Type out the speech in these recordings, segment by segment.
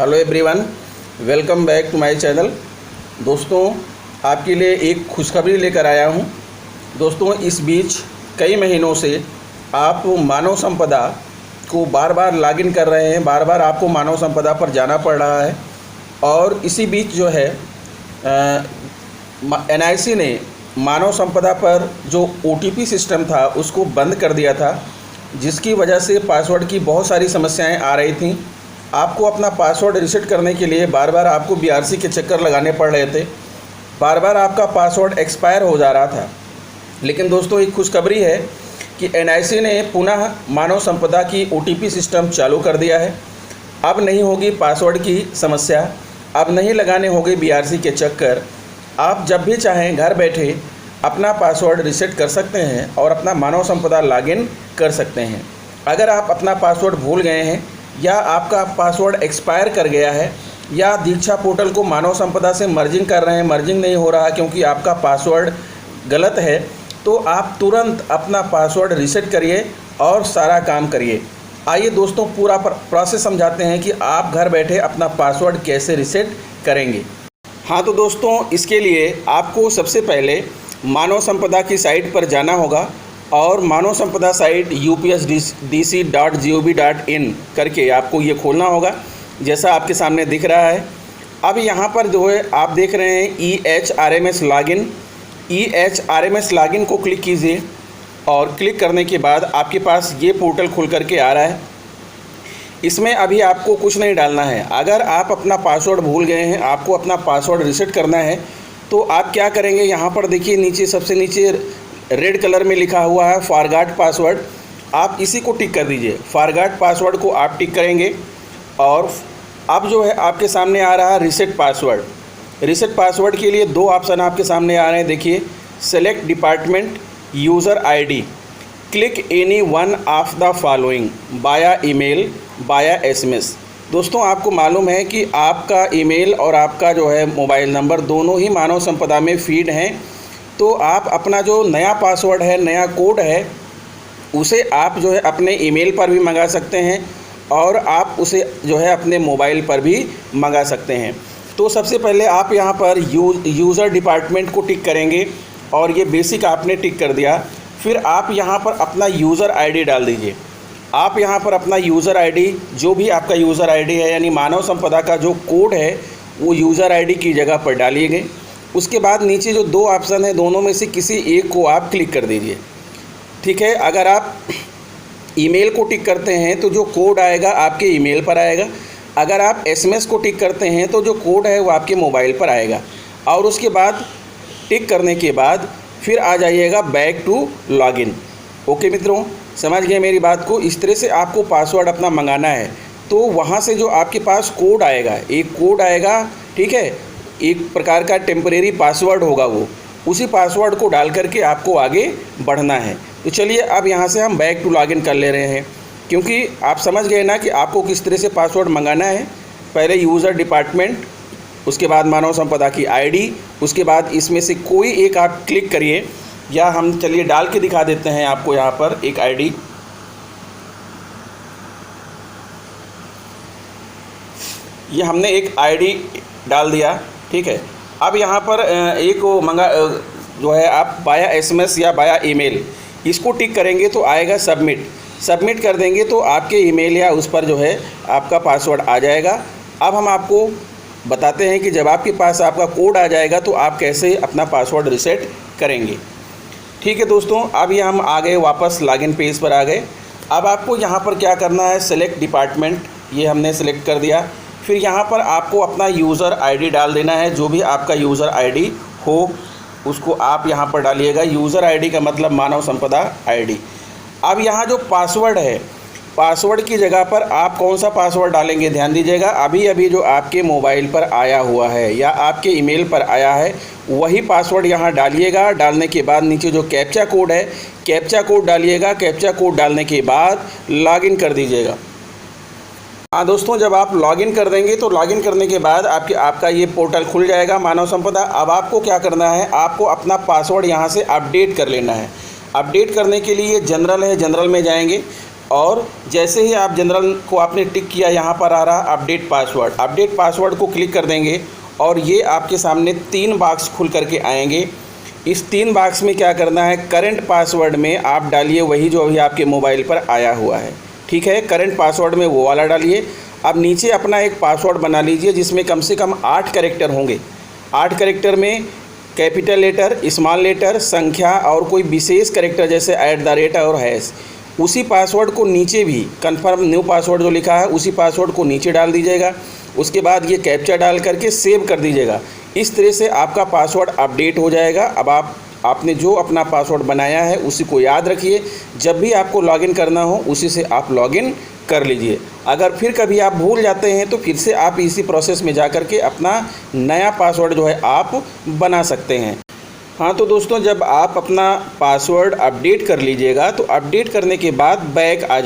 Hello everyone, welcome back to my channel. दोस्तों, आपके लिए एक खुशखबरी लेकर आया हूं। दोस्तों, इस बीच कई महीनों से आप मानव संपदा को बार बार लॉगिन कर रहे हैं, बार बार आपको मानव संपदा पर जाना पड़ रहा है। और इसी बीच जो है NIC ने मानव संपदा पर जो OTP सिस्टम था उसको बंद कर दिया था, जिसकी वजह से पासवर्ड की बहुत सारी समस्याएं आ रही थीं। आपको अपना पासवर्ड रीसेट करने के लिए बार बार आपको BRC के चक्कर लगाने पड़ रहे थे, बार बार आपका पासवर्ड एक्सपायर हो जा रहा था। लेकिन दोस्तों, एक खुशखबरी है कि NIC ने पुनः मानव संपदा की OTP सिस्टम चालू कर दिया है। अब नहीं होगी पासवर्ड की समस्या, अब नहीं लगाने होंगे BRC के चक्कर। आप जब भी चाहें घर बैठे अपना पासवर्ड रीसेट कर सकते हैं और अपना मानव संपदा लॉगिन कर सकते हैं। अगर आप अपना पासवर्ड भूल गए हैं या आपका पासवर्ड एक्सपायर कर गया है या दीक्षा पोर्टल को मानव संपदा से मर्जिंग कर रहे हैं, मर्जिंग नहीं हो रहा क्योंकि आपका पासवर्ड गलत है, तो आप तुरंत अपना पासवर्ड रीसेट करिए और सारा काम करिए। आइए दोस्तों, पूरा प्रोसेस समझाते हैं कि आप घर बैठे अपना पासवर्ड कैसे रीसेट करेंगे। हाँ तो दोस्तों, इसके लिए आपको सबसे पहले मानव संपदा की साइट पर जाना होगा और मानव संपदा साइट upsdc.gov.in करके आपको ये खोलना होगा, जैसा आपके सामने दिख रहा है। अब यहाँ पर जो है आप देख रहे हैं EHRMS लॉगिन। EHRMS लॉगिन को क्लिक कीजिए और क्लिक करने के बाद आपके पास ये पोर्टल खुल करके आ रहा है। इसमें अभी आपको कुछ नहीं डालना है। अगर आप अपना पासवर्ड भूल गए हैं, आपको अपना पासवर्ड रीसेट करना है, तो आप क्या करेंगे, यहाँ पर देखिए नीचे सबसे नीचे रेड कलर में लिखा हुआ है फॉरगॉट पासवर्ड। आप इसी को टिक कर दीजिए। फॉरगॉट पासवर्ड को आप टिक करेंगे और अब जो है आपके सामने आ रहा है रीसेट पासवर्ड। रीसेट पासवर्ड के लिए दो ऑप्शन आपके सामने आ रहे हैं, देखिए, select department, user ID, click any one of the following, बाया ईमेल, बाया SMS। दोस्तों, आपको मालूम है कि आपका ईमेल और आपका जो है मोबाइल नंबर दोनों ही मानव संपदा में फीड हैं। तो आप अपना जो नया पासवर्ड है, नया कोड है, उसे आप जो है अपने ईमेल पर भी मंगा सकते हैं और आप उसे जो है अपने मोबाइल पर भी मंगा सकते हैं। तो सबसे पहले आप यहाँ पर यूज़र डिपार्टमेंट को टिक करेंगे और ये बेसिक आपने टिक कर दिया। फिर आप यहाँ पर अपना यूज़र ID डाल दीजिए। आप यहाँ पर अपना यूज़र ID, जो भी आपका यूज़र ID है, यानी मानव संपदा का जो कोड है, वो यूज़र ID की जगह पर डालिएगा। उसके बाद नीचे जो दो ऑप्शन है, दोनों में से किसी एक को आप क्लिक कर दीजिए। ठीक है, अगर आप ईमेल को टिक करते हैं तो जो कोड आएगा आपके ईमेल पर आएगा। अगर आप SMS को टिक करते हैं तो जो कोड है वो आपके मोबाइल पर आएगा। और उसके बाद टिक करने के बाद फिर आ जाइएगा बैक टू लॉगिन। ओके मित्रों, समझ गए मेरी बात को। इस तरह से आपको पासवर्ड अपना मंगाना है। तो वहाँ से जो आपके पास कोड आएगा, एक कोड आएगा, ठीक है, एक प्रकार का टेम्परेरी पासवर्ड होगा, वो उसी पासवर्ड को डाल करके आपको आगे बढ़ना है। तो चलिए अब यहाँ से हम बैक टू लॉगिन कर ले रहे हैं, क्योंकि आप समझ गए ना कि आपको किस तरह से पासवर्ड मंगाना है। पहले यूज़र डिपार्टमेंट, उसके बाद मानव संपदा की ID, उसके बाद इसमें से कोई एक आप क्लिक करिए, या हम चलिए डाल के दिखा देते हैं आपको यहाँ पर एक ID। ये हमने एक ID डाल दिया, ठीक है। अब यहाँ पर एक जो है आप बाया SMS या बाया ईमेल, इसको टिक करेंगे तो आएगा सबमिट कर देंगे तो आपके ईमेल या उस पर जो है आपका पासवर्ड आ जाएगा। अब हम आपको बताते हैं कि जब आपके पास आपका कोड आ जाएगा तो आप कैसे अपना पासवर्ड रीसेट करेंगे। ठीक है दोस्तों, अब ये हम आ गए, वापस लॉगिन पेज पर आ गए। अब आपको यहाँ पर क्या करना है, सेलेक्ट डिपार्टमेंट, ये हमने सेलेक्ट कर दिया। फिर यहाँ पर आपको अपना यूज़र ID डाल देना है। जो भी आपका यूज़र ID हो उसको आप यहाँ पर डालिएगा। यूज़र ID का मतलब मानव संपदा ID। अब यहाँ जो पासवर्ड है, पासवर्ड की जगह पर आप कौन सा पासवर्ड डालेंगे, ध्यान दीजिएगा। अभी जो आपके मोबाइल पर आया हुआ है या आपके ईमेल पर आया है, वही पासवर्ड यहाँ डालिएगा। डालने के बाद नीचे जो कैप्चा कोड है, कैप्चा कोड डालिएगा। कैप्चा कोड डालने के बाद लॉगिन कर दीजिएगा। हाँ दोस्तों, जब आप लॉगिन कर देंगे तो लॉगिन करने के बाद आपका ये पोर्टल खुल जाएगा मानव संपदा। अब आपको क्या करना है, आपको अपना पासवर्ड यहाँ से अपडेट कर लेना है। अपडेट करने के लिए जनरल है, जनरल में जाएंगे। और जैसे ही आप जनरल को आपने टिक किया, यहाँ पर आ रहा अपडेट पासवर्ड, अपडेट पासवर्ड को क्लिक कर देंगे और ये आपके सामने 3 बॉक्स खुल करके आएंगे। इस 3 बॉक्स में क्या करना है, करंट पासवर्ड में आप डालिए वही जो अभी आपके मोबाइल पर आया हुआ है, ठीक है। करंट पासवर्ड में वो वाला डालिए। अब नीचे अपना एक पासवर्ड बना लीजिए जिसमें कम से कम 8 कैरेक्टर होंगे। 8 कैरेक्टर में कैपिटल लेटर, स्मॉल लेटर, संख्या और कोई विशेष कैरेक्टर जैसे @ और हैश। उसी पासवर्ड को नीचे भी कन्फर्म न्यू पासवर्ड जो लिखा है उसी पासवर्ड को नीचे डाल दीजिएगा। उसके बाद ये कैप्चा डाल करके सेव कर दीजिएगा। इस तरह से आपका पासवर्ड अपडेट हो जाएगा। अब आपने जो अपना पासवर्ड बनाया है उसी को याद रखिए, जब भी आपको लॉगिन करना हो उसी से आप लॉगिन कर लीजिए। अगर फिर कभी आप भूल जाते हैं तो फिर से आप इसी प्रोसेस में जा कर के अपना नया पासवर्ड जो है आप बना सकते हैं। हाँ, तो दोस्तों जब आप अपना पासवर्ड अपडेट कर लीजिएगा तो अपडेट करने के बाद बैक आ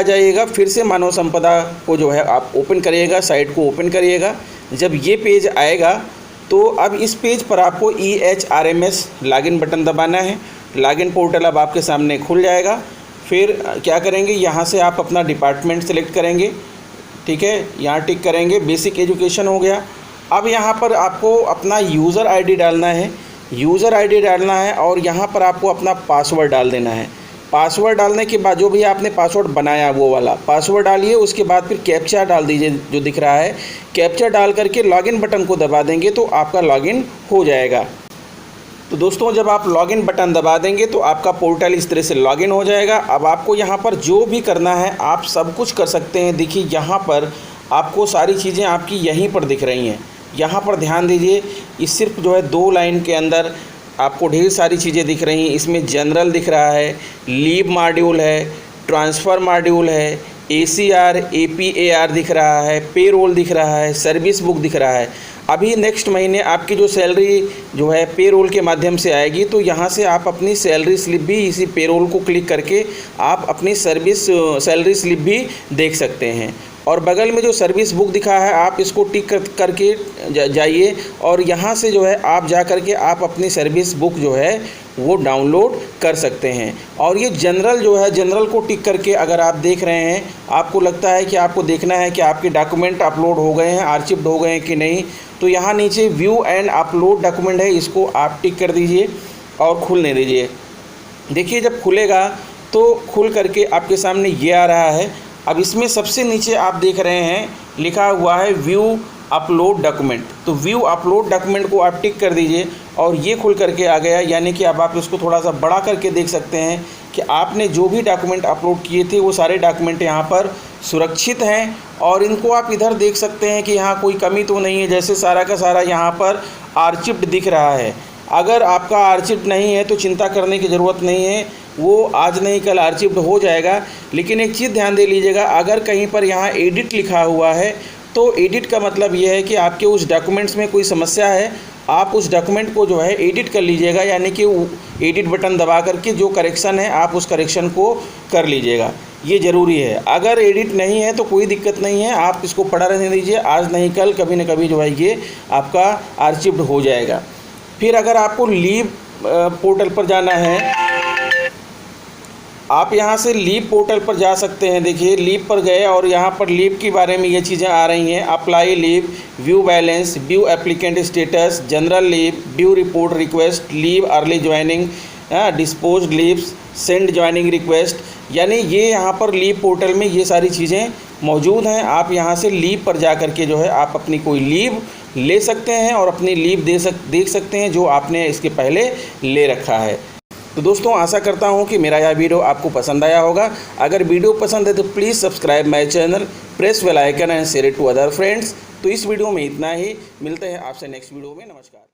जाइएगा, फिर से मानव संपदा को जो है आप ओपन करिएगा, साइट को ओपन करिएगा। जब ये पेज आएगा तो अब इस पेज पर आपको EHRMS लॉगिन बटन दबाना है। लॉगिन पोर्टल अब आपके सामने खुल जाएगा। फिर क्या करेंगे, यहाँ से आप अपना डिपार्टमेंट सेलेक्ट करेंगे, ठीक है, यहाँ टिक करेंगे, बेसिक एजुकेशन हो गया। अब यहाँ पर आपको अपना यूज़र ID डालना है, और यहाँ पर आपको अपना पासवर्ड डाल देना है। पासवर्ड डालने के बाद जो भी आपने पासवर्ड बनाया वो वाला पासवर्ड डालिए। उसके बाद फिर कैप्चा डाल दीजिए जो दिख रहा है। कैप्चा डाल करके लॉगिन बटन को दबा देंगे तो आपका लॉगिन हो जाएगा। तो दोस्तों जब आप लॉगिन बटन दबा देंगे तो आपका पोर्टल इस तरह से लॉगिन हो जाएगा। अब आपको यहाँ पर जो भी करना है आप सब कुछ कर सकते हैं। देखिए यहाँ पर आपको सारी चीज़ें आपकी यहीं पर दिख रही हैं। यहाँ पर ध्यान दीजिए, इस सिर्फ जो है 2 लाइन के अंदर आपको ढेर सारी चीज़ें दिख रही हैं। इसमें जनरल दिख रहा है, लीव मॉड्यूल है, ट्रांसफ़र मॉड्यूल है, ACR APAR दिख रहा है, पेरोल दिख रहा है, सर्विस बुक दिख रहा है। अभी नेक्स्ट महीने आपकी जो सैलरी जो है पेरोल के माध्यम से आएगी, तो यहाँ से आप अपनी सैलरी स्लिप भी इसी पेरोल को क्लिक करके आप अपनी सैलरी स्लिप भी देख सकते हैं। और बगल में जो सर्विस बुक दिखा है आप इसको टिक करके जाइए और यहाँ से जो है आप जा कर के आप अपनी सर्विस बुक जो है वो डाउनलोड कर सकते हैं। और ये जनरल जो है, जनरल को टिक करके अगर आप देख रहे हैं, आपको लगता है कि आपको देखना है कि आपके डॉक्यूमेंट अपलोड हो गए हैं, आर्चिव्ड हो गए हैं कि नहीं, तो यहाँ नीचे व्यू एंड अपलोड डॉक्यूमेंट है, इसको आप टिक कर दीजिए और खुलने दीजिए। देखिए जब खुलेगा तो खुल करके आपके सामने ये आ रहा है। अब इसमें सबसे नीचे आप देख रहे हैं लिखा हुआ है व्यू अपलोड डॉक्यूमेंट, तो व्यू अपलोड डॉक्यूमेंट को आप टिक कर दीजिए और ये खुल करके आ गया। यानी कि अब आप इसको थोड़ा सा बड़ा करके देख सकते हैं कि आपने जो भी डॉक्यूमेंट अपलोड किए थे वो सारे डॉक्यूमेंट यहाँ पर सुरक्षित हैं और इनको आप इधर देख सकते हैं कि यहाँ कोई कमी तो नहीं है। जैसे सारा का सारा यहाँ पर आर्चिव्ड दिख रहा है। अगर आपका आर्चिव्ड नहीं है तो चिंता करने की ज़रूरत नहीं है, वो आज नहीं कल आर्चिव्ड हो जाएगा। लेकिन एक चीज़ ध्यान दे लीजिएगा, अगर कहीं पर यहाँ एडिट लिखा हुआ है तो एडिट का मतलब ये है कि आपके उस डॉक्यूमेंट्स में कोई समस्या है, आप उस डॉक्यूमेंट को जो है एडिट कर लीजिएगा। यानी कि एडिट बटन दबा करके जो करेक्शन है आप उस करेक्शन को कर लीजिएगा, ये ज़रूरी है। अगर एडिट नहीं है तो कोई दिक्कत नहीं है, आप इसको पड़ा रहने दीजिए, आज नहीं कल कभी न कभी जो है ये आपका आर्चिव्ड हो जाएगा। फिर अगर आपको लीव पोर्टल पर जाना है, आप यहाँ से लीव पोर्टल पर जा सकते हैं। देखिए लीव पर गए और यहाँ पर लीव के बारे में ये चीज़ें आ रही हैं, apply leave, view balance, view applicant status, general leave, view report request, leave early joining, disposed leaves, send joining request. यानी ये यहाँ पर लीव पोर्टल में ये सारी चीज़ें मौजूद हैं। आप यहाँ से लीव पर जा कर के जो है आप अपनी कोई लीव ले सकते हैं और अपनी लीव देख सकते हैं जो आपने इसके पहले ले रखा है। तो दोस्तों आशा करता हूँ कि मेरा यह वीडियो आपको पसंद आया होगा। अगर वीडियो पसंद है तो please subscribe my channel, press bell icon and share it to other friends. तो इस वीडियो में इतना ही, मिलते हैं आपसे नेक्स्ट वीडियो में। नमस्कार।